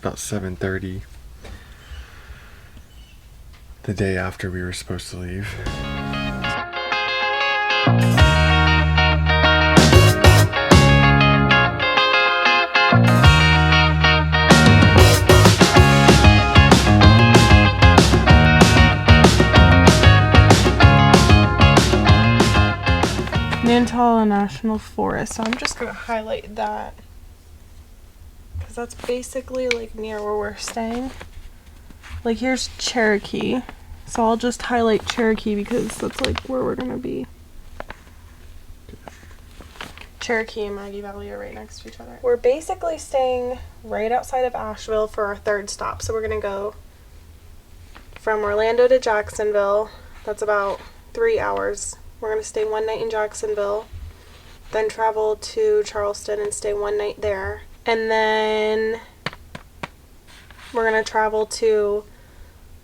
about 7:30 the day after we were supposed to leave. Nantahala National Forest, so I'm just going to highlight that because that's basically like near where we're staying. Like here's Cherokee, so I'll just highlight Cherokee because that's like where we're going to be. Cherokee and Maggie Valley are right next to each other. We're basically staying right outside of Asheville for our third stop, so we're going to go from Orlando to Jacksonville. That's about 3 hours. We're going to stay one night in Jacksonville, then travel to Charleston and stay one night there. And then we're going to travel to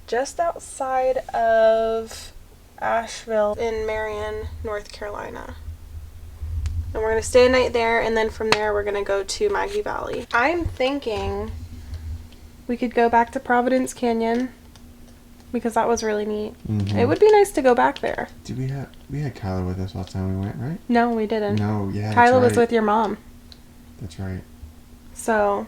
just outside of Asheville in Marion, North Carolina. And we're going to stay a night there, and then from there we're going to go to Maggie Valley. I'm thinking we could go back to Providence Canyon, because that was really neat. Mm-hmm. It would be nice to go back there. Did we had Kyla with us last time we went, right? No, we didn't. No, yeah. Kyla was with your mom. That's right. So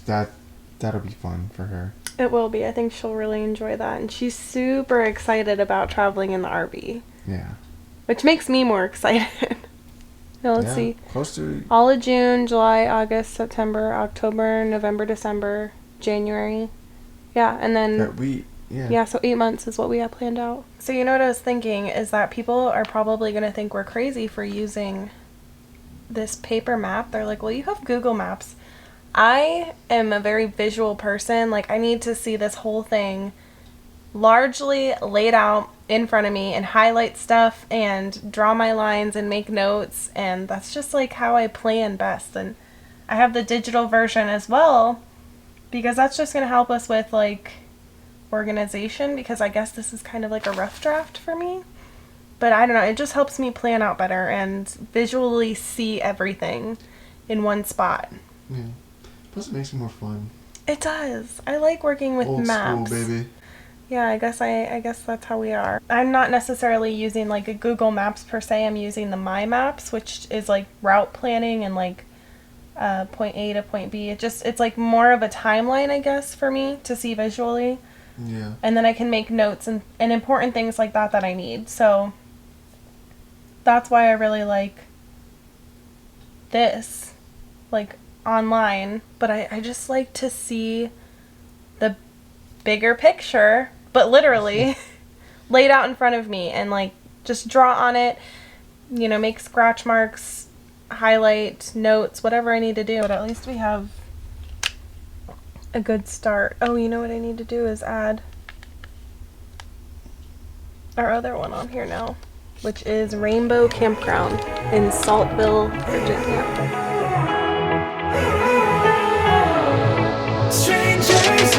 that'll be fun for her. It will be. I think she'll really enjoy that, and she's super excited about traveling in the RV. Yeah. Which makes me more excited. Now let's see. Close to all of June, July, August, September, October, November, December, January. Yeah, and then Yeah, so 8 months is what we have planned out. So you know what I was thinking is that people are probably going to think we're crazy for using this paper map. They're like, well, you have Google Maps. I am a very visual person. Like, I need to see this whole thing largely laid out in front of me and highlight stuff and draw my lines and make notes. And that's just like how I plan best. And I have the digital version as well because that's just going to help us with like organization, because I guess this is kind of like a rough draft for me, but I don't know, it just helps me plan out better and visually see everything in one spot. Yeah, plus it makes it more fun. It does. I like working with Old maps. School, baby. Yeah, I guess that's how we are. I'm not necessarily using like a Google Maps per se. I'm using the My Maps, which is like route planning and like point A to point B. It's like more of a timeline, I guess, for me to see visually. Yeah. And then I can make notes and important things like that I need. So that's why I really like this, like online. But I just like to see the bigger picture, but literally laid out in front of me and like just draw on it, you know, make scratch marks, highlight, notes, whatever I need to do. But at least we have a good start. Oh, you know what I need to do is add our other one on here now, which is Rainbow Campground in Saltville, Virginia. Strangers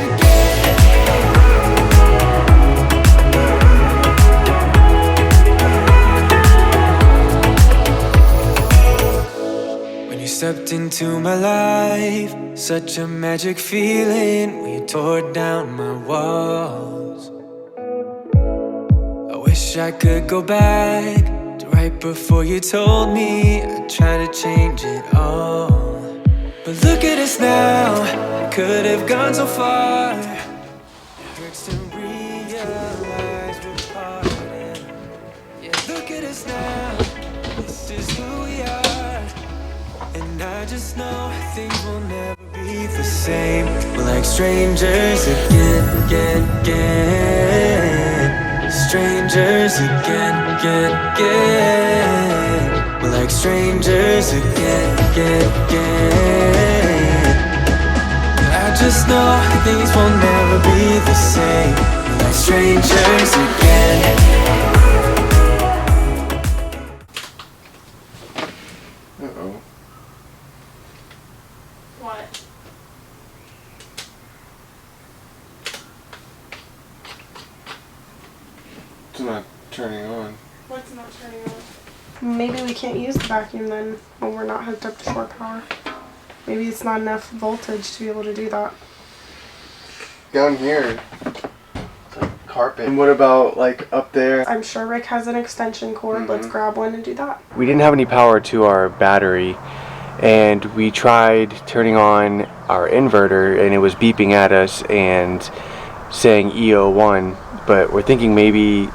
when you stepped into my life, such a magic feeling when you tore down my walls. I wish I could go back to right before you told me I'd try to change it all. But look at us now, I could have gone so far. It hurts to realize we're parted. Yeah, look at us now, this is who we are. And I just know things will never be the same. We're like strangers again, again, again. Strangers again, again, again. We're like strangers again, again, again. I just know things will never be the same. We're like strangers again. Uh-oh. What? It's not turning on. What's not turning on? Maybe we can't use the vacuum then when we're not hooked up to shore power. Maybe it's not enough voltage to be able to do that. down here, it's like carpet. And what about like up there? I'm sure Rick has an extension cord. Let's grab one and do that. We didn't have any power to our battery, and we tried turning on our inverter, and it was beeping at us and saying EO1, but we're thinking maybe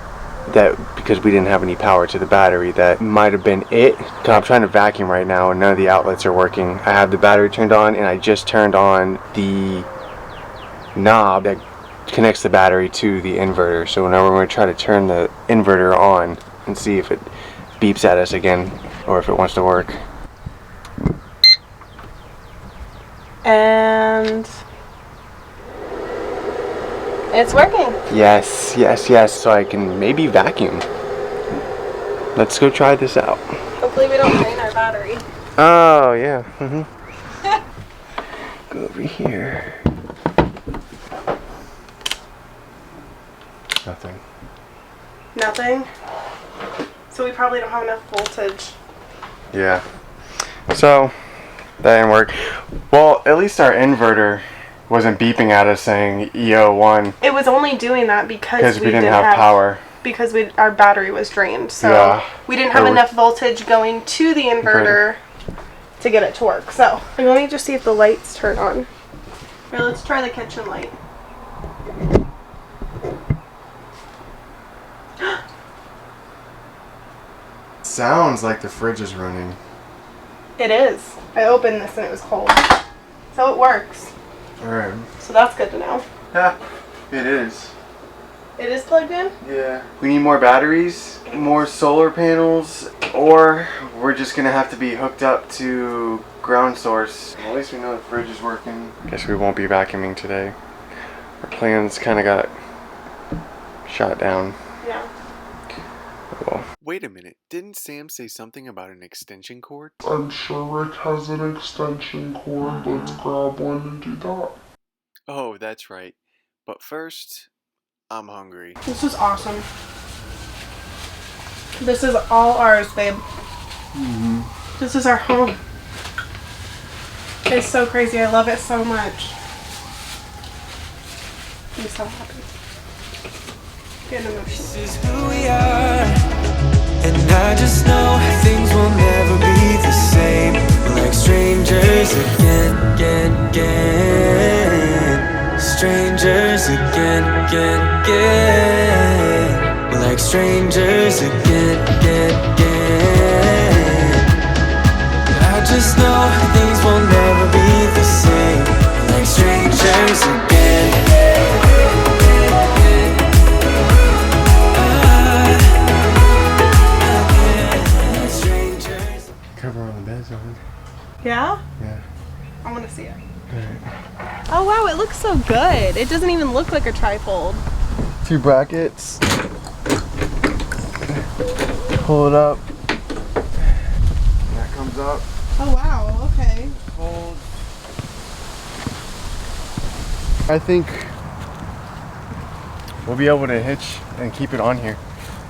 that because we didn't have any power to the battery, that might have been it. So I'm trying to vacuum right now and none of the outlets are working. I have the battery turned on, and I just turned on the knob that connects the battery to the inverter. So now we're going to try to turn the inverter on and see if it beeps at us again or if it wants to work. And it's working. Yes, yes, yes. So I can maybe vacuum. Let's go try this out. Hopefully we don't drain our battery. Oh, yeah. Go over here. Nothing. Nothing? So we probably don't have enough voltage. Yeah. So, that didn't work. Well, at least our inverter wasn't beeping at us saying EO1. It was only doing that because we didn't have power. Because our battery was drained. So yeah. We didn't have enough voltage going to the inverter to get it to work. So let me just see if the lights turn on. Here, let's try the kitchen light. Sounds like the fridge is running. It is. I opened this and it was cold. So it works. Alright. So that's good to know. Yeah, it is. It is plugged in? Yeah. We need more batteries, more solar panels, or we're just gonna have to be hooked up to ground source. Well, at least we know the fridge is working. Guess we won't be vacuuming today. Our plans kind of got shot down. Yeah. Well. Wait a minute, didn't Sam say something about an extension cord? I'm sure Rick has an extension cord. Let's grab one and do that. Oh, that's right. But first, I'm hungry. This is awesome. This is all ours, babe. This is our home. It's so crazy. I love it so much. I'm so happy. Getting emotional. This is who we are, and I just know things will never be the same. We're like strangers again. Strangers again. We're like strangers again. I just know things will never be the same. We're like strangers again. Cover on the bed's on. Yeah? Yeah. I want to see it. Alright. Oh wow, it looks so good. It doesn't even look like a trifold. 2 brackets. Pull it up. That comes up. Oh wow, okay. Hold. I think we'll be able to hitch and keep it on here.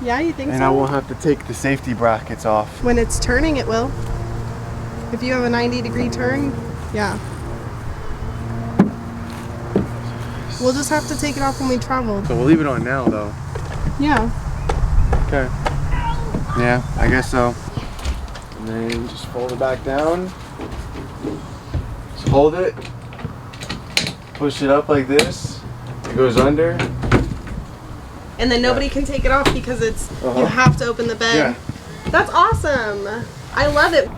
Yeah, you think And so? I won't have to take the safety brackets off. When it's turning, it will. If you have a 90-degree turn, yeah. We'll just have to take it off when we travel. So we'll leave it on now though. Yeah. Okay. Yeah, I guess so. And then just fold it back down. Just hold it. Push it up like this. It goes under. And then nobody can take it off because it's you have to open the bed. Yeah. That's awesome. I love it.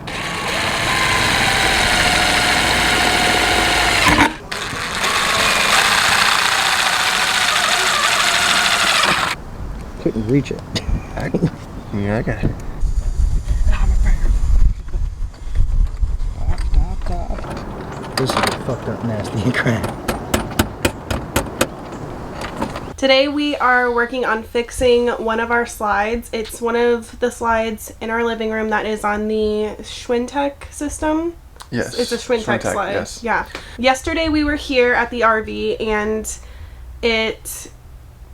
Couldn't reach it. Yeah, I got it. This is fucked up, nasty and crap. Today we are working on fixing one of our slides. It's one of the slides in our living room that is on the Schwintek system. Yes. It's a Schwintek slide. Yes. Yeah. Yesterday we were here at the RV and it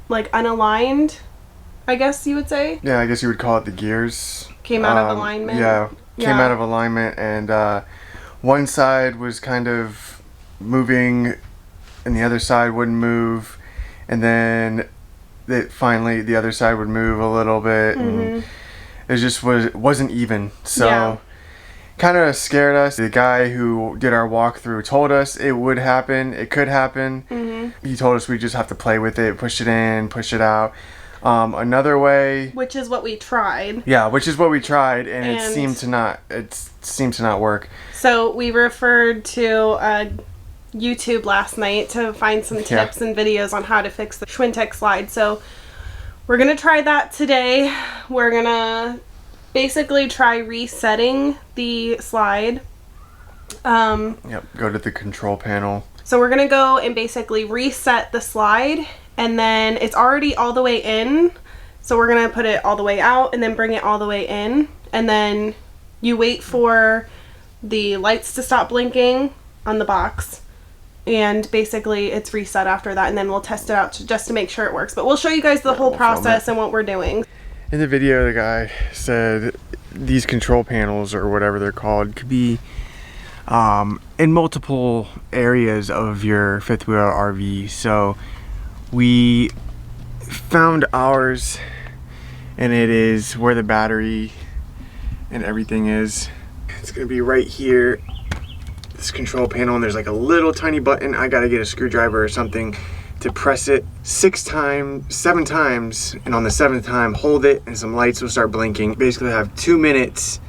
like unaligned, I guess you would say. Yeah, I guess you would call it the gears. Came out of alignment. Yeah, came Yeah. out of alignment, and one side was kind of moving and the other side wouldn't move, and then finally the other side would move a little bit, and it just wasn't even. So kind of scared us. The guy who did our walkthrough told us it would happen, it could happen. He told us we just have to play with it, push it in, push it out. Another way, which is what we tried. Yeah, which is what we tried, and it seemed to not work. So we referred to YouTube last night to find some tips and videos on how to fix the Schwintek slide. So we're gonna try that today. We're gonna basically try resetting the slide. Go to the control panel. So we're gonna go and basically reset the slide, and then it's already all the way in, so we're gonna put it all the way out and then bring it all the way in, and then you wait for the lights to stop blinking on the box, and basically it's reset after that, and then we'll test it out just to make sure it works. But we'll show you guys the whole process and what we're doing. In the video, the guy said these control panels, or whatever they're called, could be in multiple areas of your fifth wheel RV. So we found ours, and it is where the battery and everything is. It's gonna be right here, this control panel, and there's like a little tiny button. I gotta get a screwdriver or something to press it 7 times, and on the 7th time hold it and some lights will start blinking. Basically I have 2 minutes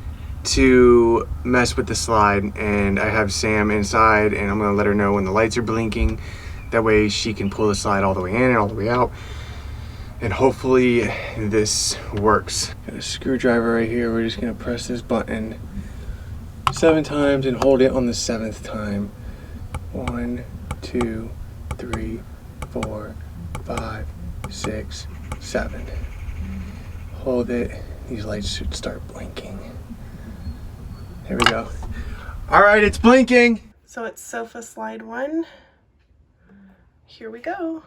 to mess with the slide, and I have Sam inside, and I'm gonna let her know when the lights are blinking. That way she can pull the slide all the way in and all the way out, and hopefully this works. Got a screwdriver right here. We're just gonna press this button 7 times and hold it on the 7th time. 1, 2, 3, 4, 5, 6, 7. Hold it. These lights should start blinking. There we go. All right, it's blinking. So it's sofa slide 1. Here we go.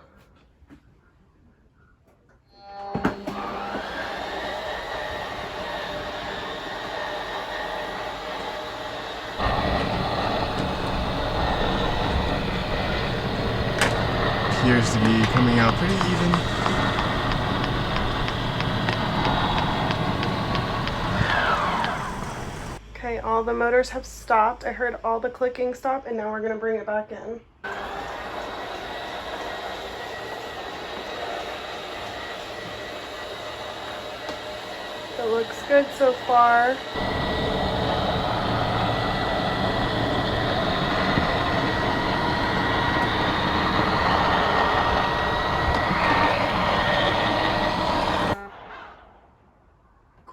Appears to be coming out pretty even. Okay, all the motors have stopped. I heard all the clicking stop, and now we're gonna bring it back in. It looks good so far.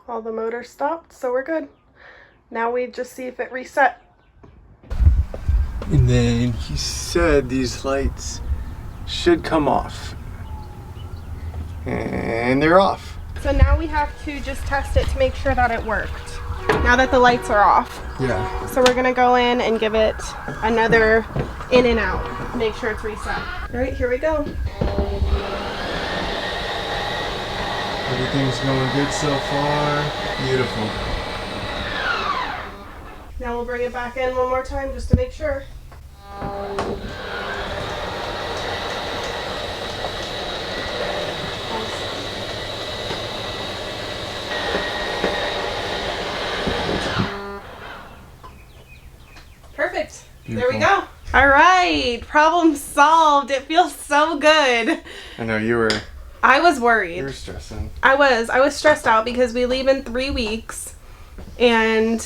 All the motors stopped, so we're good. Now we just see if it reset. And then he said these lights should come off. And they're off. So now we have to just test it to make sure that it worked. Now that the lights are off. Yeah. So we're gonna go in and give it another in and out. Make sure it's reset. All right, here we go. Everything's going good so far. Beautiful. Now we'll bring it back in one more time just to make sure. Perfect. Beautiful. There we go. All right, problem solved. It feels so good. I know you were. I was worried. You were stressing. I was stressed out because we leave in 3 weeks, and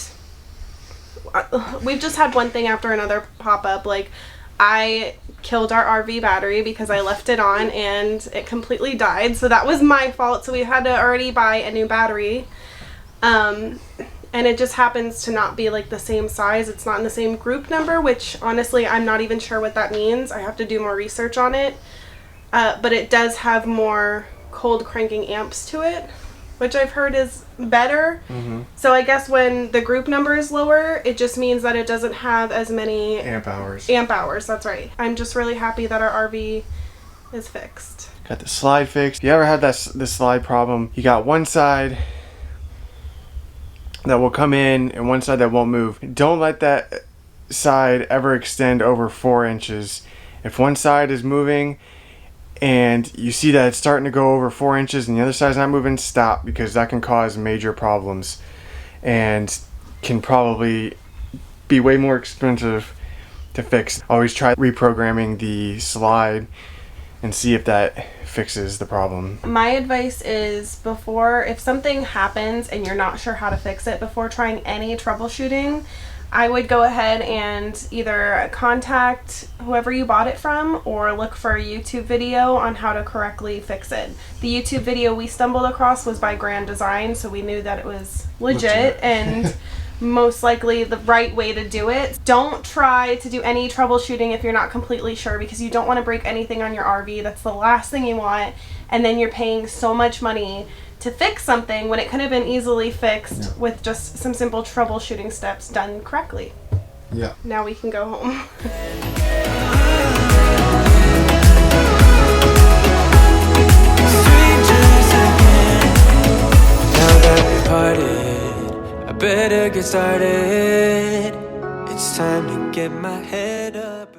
we've just had one thing after another pop up. Like, I killed our RV battery because I left it on and it completely died. So that was my fault. So we had to already buy a new battery. And it just happens to not be like the same size. It's not in the same group number, which honestly, I'm not even sure what that means. I have to do more research on it. But it does have more cold cranking amps to it, which I've heard is better. So I guess when the group number is lower, it just means that it doesn't have as many amp hours. Amp hours, that's right. I'm just really happy that our RV is fixed. Got the slide fixed. You ever had this slide problem? You got one side that will come in and one side that won't move. Don't let that side ever extend over 4 inches. If one side is moving and you see that it's starting to go over 4 inches and the other side's not moving, stop, because that can cause major problems and can probably be way more expensive to fix. Always try reprogramming the slide and see if that fixes the problem. My advice is, if something happens and you're not sure how to fix it, before trying any troubleshooting, I would go ahead and either contact whoever you bought it from or look for a YouTube video on how to correctly fix it. The YouTube video we stumbled across was by Grand Design, so we knew that it was legit and most likely the right way to do it. Don't try to do any troubleshooting if you're not completely sure, because you don't want to break anything on your RV. That's the last thing you want, and then you're paying so much money to fix something when it could have been easily fixed with just some simple troubleshooting steps done correctly. Yeah. Now we can go home. Now that we parted, I better get started. It's time to get my head up.